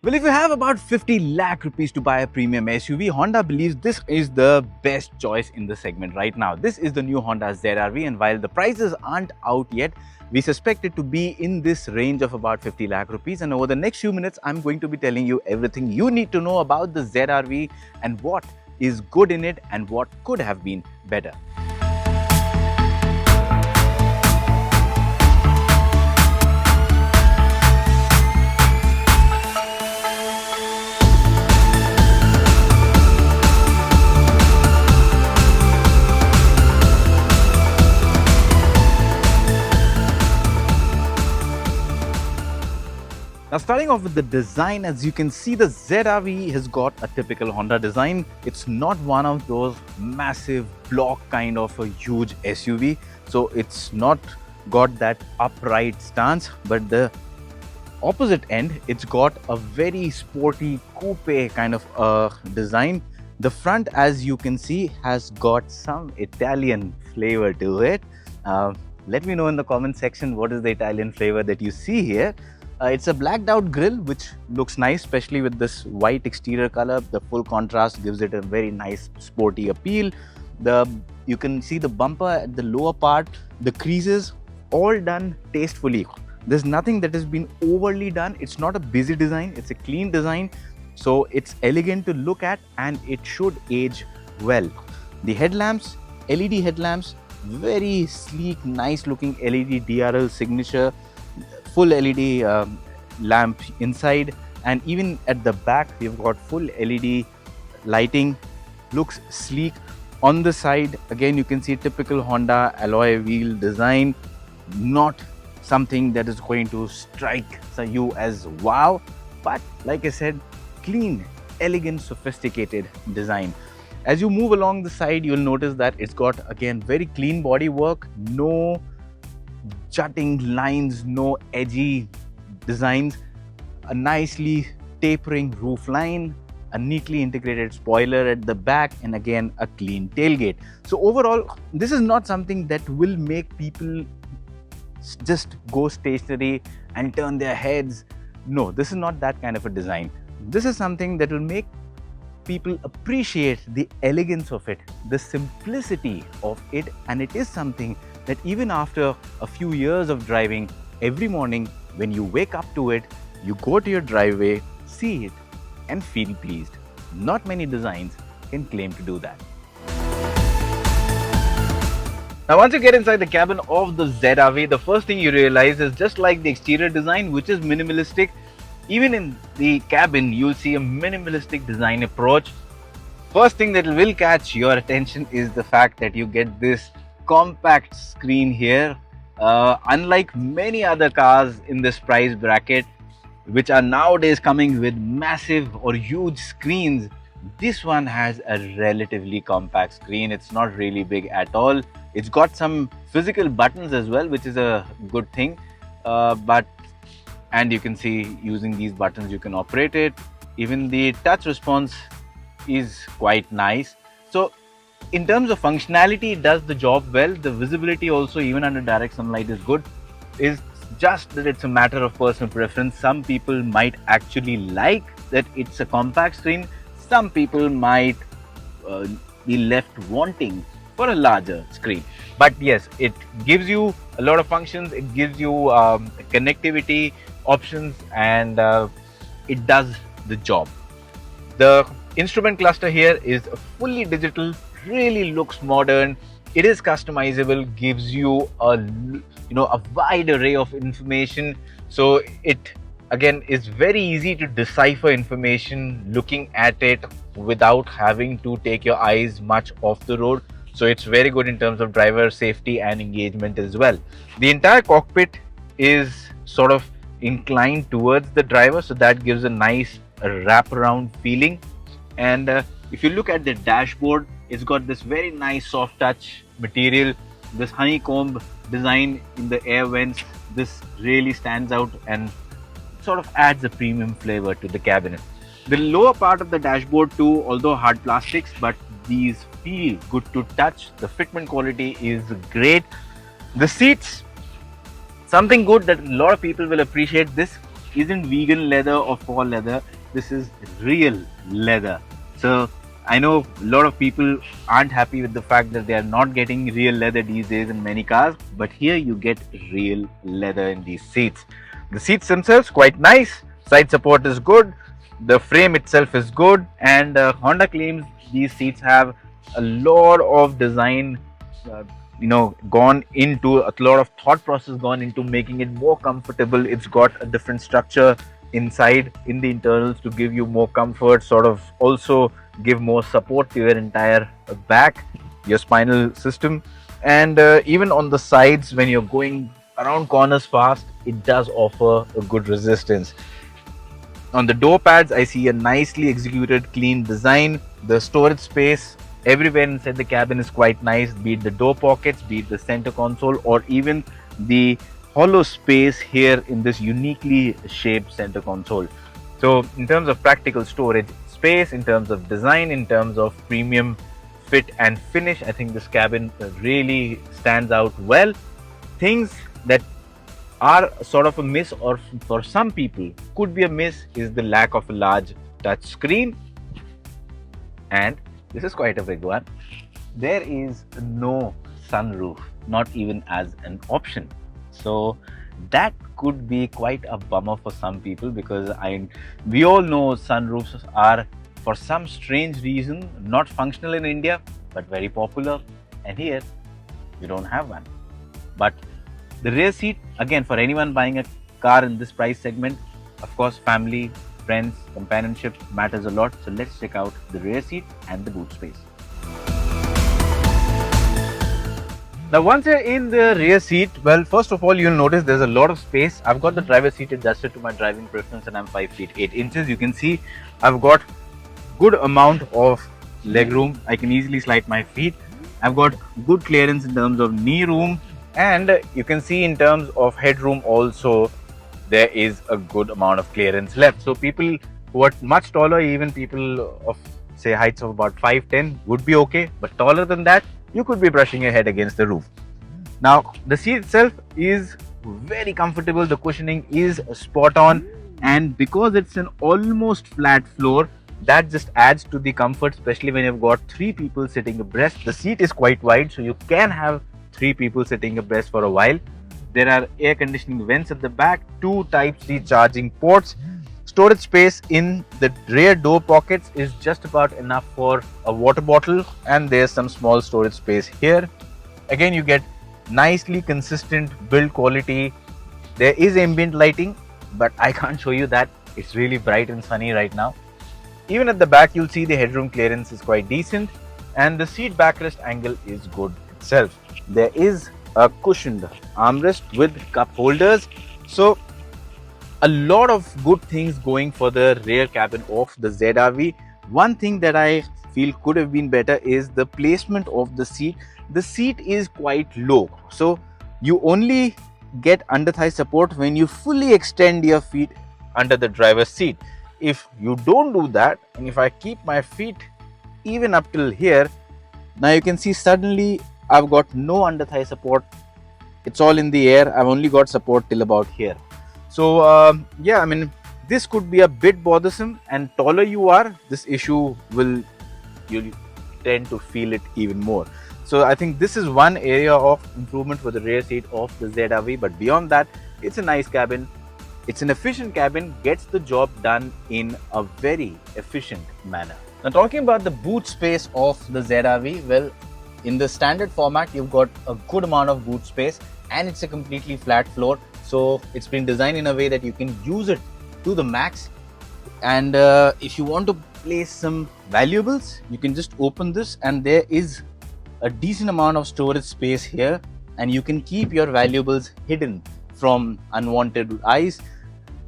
Well, if you have about 50 lakh rupees to buy a premium SUV, Honda believes this is the best choice in the segment right now. This is the new Honda ZR-V, and while the prices aren't out yet, we suspect it to be in this range of about 50 lakh rupees. And over the next few minutes, I'm going to be telling you everything you need to know about the ZR-V and what is good in it and what could have been better. Now, starting off with the design, as you can see, the ZR-V has got a typical Honda design. It's not one of those massive block kind of a huge SUV. So it's not got that upright stance, but the opposite end, it's got a very sporty coupe kind of design. The front, as you can see, has got some Italian flavor to it. Let me know in the comment section what is the Italian flavor that you see here. It's a blacked out grille, which looks nice, especially with this white exterior color. The full contrast gives it a very nice sporty appeal. You can see the bumper at the lower part, the creases, all done tastefully. There's nothing that has been overly done. It's not a busy design, it's a clean design. So it's elegant to look at and it should age well. The headlamps, LED headlamps, very sleek, nice looking LED DRL signature, full LED lamp inside, and even at the back we've got full LED lighting. Looks sleek. On the side again you can see typical Honda alloy wheel design, not something that is going to strike you as wow, but like I said, clean, elegant, sophisticated design. As you move along the side, you'll notice that it's got again very clean body work, no jutting lines, no edgy designs, a nicely tapering roof line, a neatly integrated spoiler at the back, and again a clean tailgate. So overall, this is not something that will make people just go stationary and turn their heads. No, this is not that kind of a design. This is something that will make people appreciate the elegance of it, the simplicity of it, and it is something that even after a few years of driving, every morning when you wake up to it, you go to your driveway, see it, and feel pleased. Not many designs can claim to do that. Now, once you get inside the cabin of the ZR-V, the first thing you realize is just like the exterior design, which is minimalistic, even in the cabin, you'll see a minimalistic design approach. First thing that will catch your attention is the fact that you get this compact screen here. Unlike many other cars in this price bracket, which are nowadays coming with massive or huge screens, this one has a relatively compact screen. It's not really big at all. It's got some physical buttons as well, which is a good thing. And you can see using these buttons you can operate it. Even the touch response is quite nice. So in terms of functionality, it does the job well. The visibility also, even under direct sunlight, is good. It's just that it's a matter of personal preference. Some people might actually like that it's a compact screen. Some people might be left wanting for a larger screen. But yes, it gives you a lot of functions. It gives you connectivity options, and it does the job. The instrument cluster here is fully digital, really looks modern. It is customizable, gives you a wide array of information. So it again is very easy to decipher information looking at it without having to take your eyes much off the road. So it's very good in terms of driver safety and engagement as well. The entire cockpit is sort of inclined towards the driver, so that gives a nice wraparound feeling. And if you look at the dashboard, it's got this very nice soft touch material, this honeycomb design in the air vents. This really stands out and sort of adds a premium flavor to the cabinet. The lower part of the dashboard too, although hard plastics, but these feel good to touch. The fitment quality is great. The seats, something good that a lot of people will appreciate. This isn't vegan leather or fall leather. This is real leather. So I know a lot of people aren't happy with the fact that they are not getting real leather these days in many cars, but here you get real leather in these seats. The seats themselves quite nice. Side support is good. The frame itself is good, and Honda claims these seats have a lot of design, uh, gone into a lot of thought process gone into making it more comfortable. It's got a different structure inside in the internals to give you more comfort, sort of also give more support to your entire back, your spinal system, and even on the sides when you're going around corners fast, it does offer a good resistance. On the door pads, I see a nicely executed, clean design. The storage space everywhere inside the cabin is quite nice, be it the door pockets, be it the center console, or even the hollow space here in this uniquely shaped center console. So, in terms of practical storage space, in terms of design, in terms of premium fit and finish, I think this cabin really stands out well. Things that are sort of a miss, or for some people could be a miss, is the lack of a large touch screen, and this is quite a big one. There is no sunroof, not even as an option. So that could be quite a bummer for some people, because we all know sunroofs are, for some strange reason, not functional in India but very popular, and here you don't have one. But the rear seat, again, for anyone buying a car in this price segment, of course, family, friends, companionship matters a lot. So let's check out the rear seat and the boot space. Now, once you're in the rear seat, well, first of all, you'll notice there's a lot of space. I've got the driver's seat adjusted to my driving preference, and I'm 5 feet 8 inches. You can see I've got good amount of leg room. I can easily slide my feet. I've got good clearance in terms of knee room, and you can see in terms of headroom also there is a good amount of clearance left. So people who are much taller, even people of say heights of about 5'10", would be okay, but taller than that, you could be brushing your head against the roof. Now the seat itself is very comfortable. The cushioning is spot on, and because it's an almost flat floor, that just adds to the comfort, especially when you've got 3 people sitting abreast. The seat is quite wide, so you can have 3 people sitting abreast for a while. There are air conditioning vents at the back, 2 Type-C charging ports. Storage space in the rear door pockets is just about enough for a water bottle, and there's some small storage space here. Again, you get nicely consistent build quality. There is ambient lighting, but I can't show you that. It's really bright and sunny right now. Even at the back, you'll see the headroom clearance is quite decent, and the seat backrest angle is good itself. There is a cushioned armrest with cup holders. So a lot of good things going for the rear cabin of the ZR-V. One thing that I feel could have been better is the placement of the seat. The seat is quite low, so you only get under thigh support when you fully extend your feet under the driver's seat. If you don't do that, and if I keep my feet even up till here, now you can see suddenly I've got no under thigh support. It's all in the air. I've only got support till about here. So yeah, I mean, this could be a bit bothersome, and taller you are, this issue you'll tend to feel it even more. So I think this is one area of improvement for the rear seat of the ZR-V, but beyond that, it's a nice cabin. It's an efficient cabin, gets the job done in a very efficient manner. Now, talking about the boot space of the ZR-V, well, in the standard format, you've got a good amount of boot space, and it's a completely flat floor. So it's been designed in a way that you can use it to the max. And if you want to place some valuables, you can just open this, and there is a decent amount of storage space here, and you can keep your valuables hidden from unwanted eyes.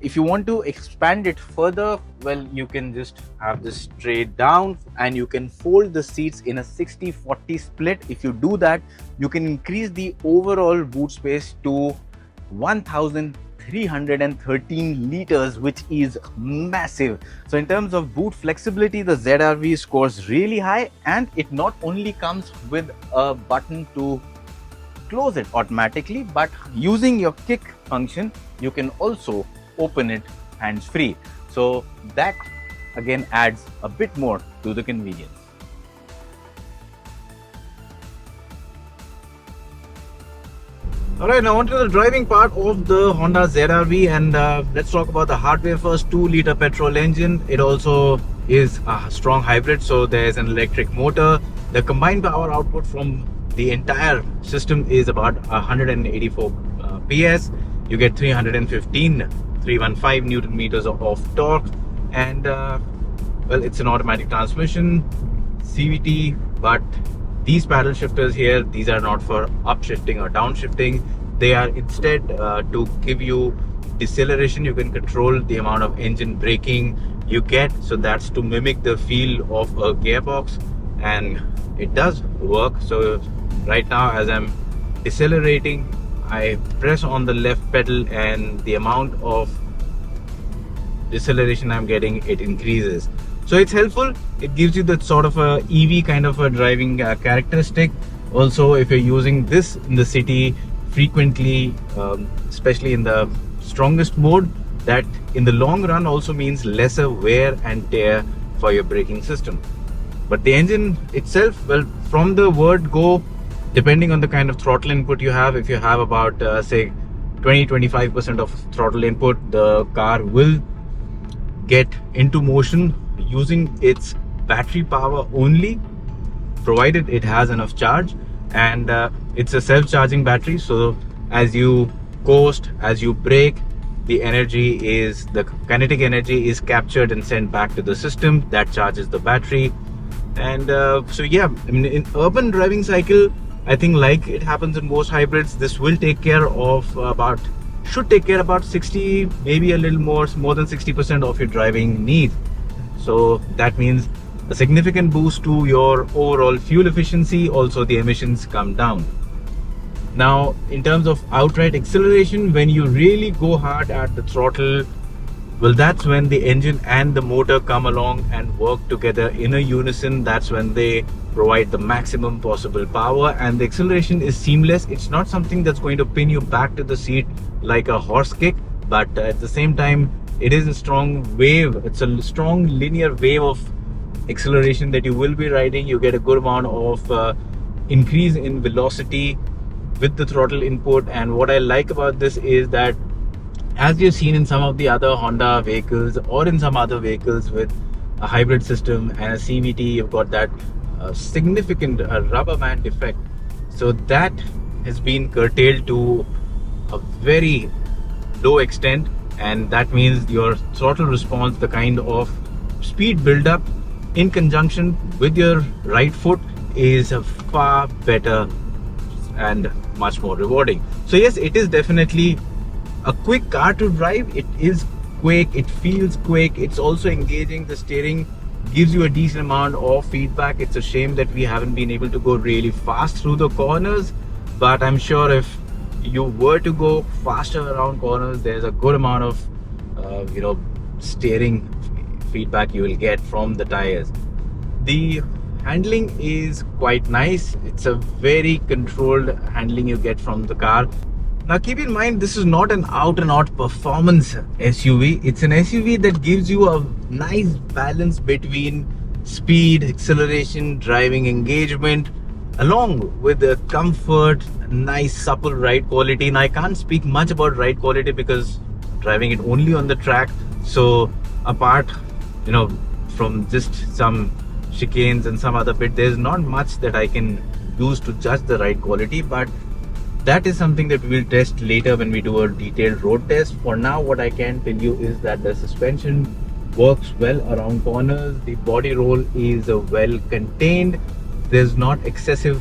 If you want to expand it further, well, you can just have this straight down, and you can fold the seats in a 60-40 split. If you do that, you can increase the overall boot space to 1,313 liters, which is massive. So in terms of boot flexibility, the ZR-V scores really high, and it not only comes with a button to close it automatically, but using your kick function, you can also open it hands-free. So that again adds a bit more to the convenience. Alright, now on to the driving part of the Honda ZR-V, and let's talk about the hardware first. 2-liter petrol engine. It also is a strong hybrid, so there's an electric motor. The combined power output from the entire system is about 184 PS. You get 315 Newton meters of torque, and well, it's an automatic transmission, CVT, but these paddle shifters here, these are not for upshifting or downshifting. They are instead to give you deceleration. You can control the amount of engine braking you get, so that's to mimic the feel of a gearbox, and it does work. So right now, as I'm decelerating, I press on the left pedal, and the amount of deceleration I'm getting, it increases. So it's helpful. It gives you that sort of a EV kind of a driving characteristic. Also, if you're using this in the city frequently, especially in the strongest mode, that in the long run also means lesser wear and tear for your braking system. But the engine itself, well, from the word go, depending on the kind of throttle input you have, if you have about say 20-25% of throttle input, the car will get into motion using its battery power only, provided it has enough charge. And it's a self-charging battery, so as you coast, as you brake, the kinetic energy is captured and sent back to the system that charges the battery. And so yeah, I mean, in urban driving cycle, I think like it happens in most hybrids, this will take care of should take care about 60, maybe a little more than 60% of your driving needs. So that means a significant boost to your overall fuel efficiency. Also, the emissions come down. Now, in terms of outright acceleration, when you really go hard at the throttle, well, that's when the engine and the motor come along and work together in a unison. That's when they provide the maximum possible power, and the acceleration is seamless. It's not something that's going to pin you back to the seat like a horse kick, but at the same time, it is a strong wave. It's a strong linear wave of acceleration that you will be riding. You get a good amount of increase in velocity with the throttle input. And what I like about this is that, as you've seen in some of the other Honda vehicles or in some other vehicles with a hybrid system and a CVT, you've got that significant rubber band effect. So that has been curtailed to a very low extent, and that means your throttle response, the kind of speed build-up in conjunction with your right foot, is far better and much more rewarding. So yes, it is definitely a quick car to drive. It is quick, it feels quick, it's also engaging. The steering gives you a decent amount of feedback. It's a shame that we haven't been able to go really fast through the corners, but I'm sure if you were to go faster around corners, there's a good amount of steering feedback you will get from the tires. The handling is quite nice. It's a very controlled handling you get from the car. Now keep in mind, this is not an out and out performance SUV. It's an SUV that gives you a nice balance between speed, acceleration, driving engagement, along with the comfort, nice supple ride quality. And I can't speak much about ride quality because driving it only on the track. So apart, from just some chicanes and some other bit, there's not much that I can use to judge the ride quality, but that is something that we will test later when we do a detailed road test. For now, what I can tell you is that the suspension works well around corners. The body roll is well contained. There's not excessive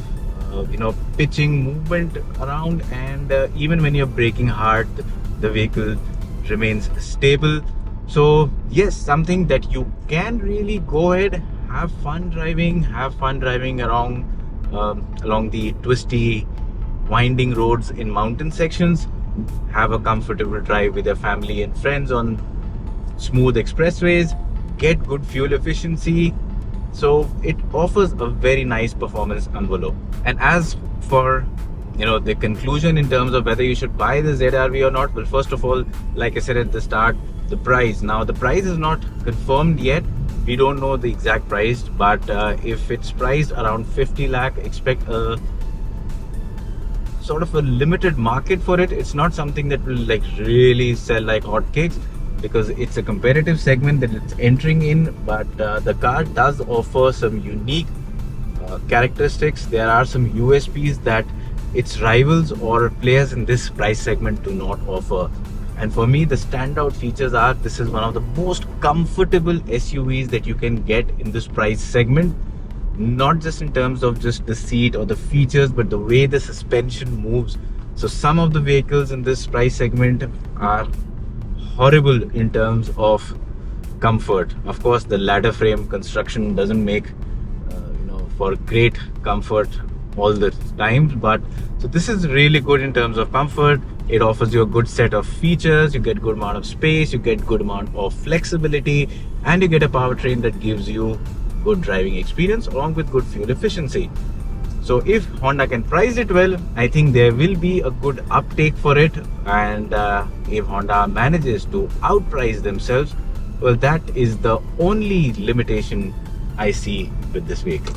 pitching movement around, and even when you're braking hard, the vehicle remains stable. So yes, something that you can really go ahead, have fun driving along the twisty, winding roads in mountain sections, have a comfortable drive with your family and friends on smooth expressways, get good fuel efficiency. So it offers a very nice performance envelope. And as for the conclusion in terms of whether you should buy the ZR-V or not, well, first of all, like I said at the start, the price. Now the price is not confirmed yet. We don't know the exact price, but if it's priced around 50 lakh, expect a sort of a limited market for it. It's not something that will like really sell like hotcakes, because it's a competitive segment that it's entering in. But the car does offer some unique characteristics. There are some USPs that its rivals or players in this price segment do not offer. And for me, the standout features are, this is one of the most comfortable SUVs that you can get in this price segment. Not just in terms of just the seat or the features, but the way the suspension moves. So some of the vehicles in this price segment are horrible in terms of comfort. Of course, the ladder frame construction doesn't make for great comfort all the times, but so this is really good in terms of comfort. It offers you a good set of features, you get good amount of space, you get good amount of flexibility, and you get a powertrain that gives you good driving experience along with good fuel efficiency. So if Honda can price it well, I think there will be a good uptake for it. And if Honda manages to outprice themselves, well, that is the only limitation I see with this vehicle.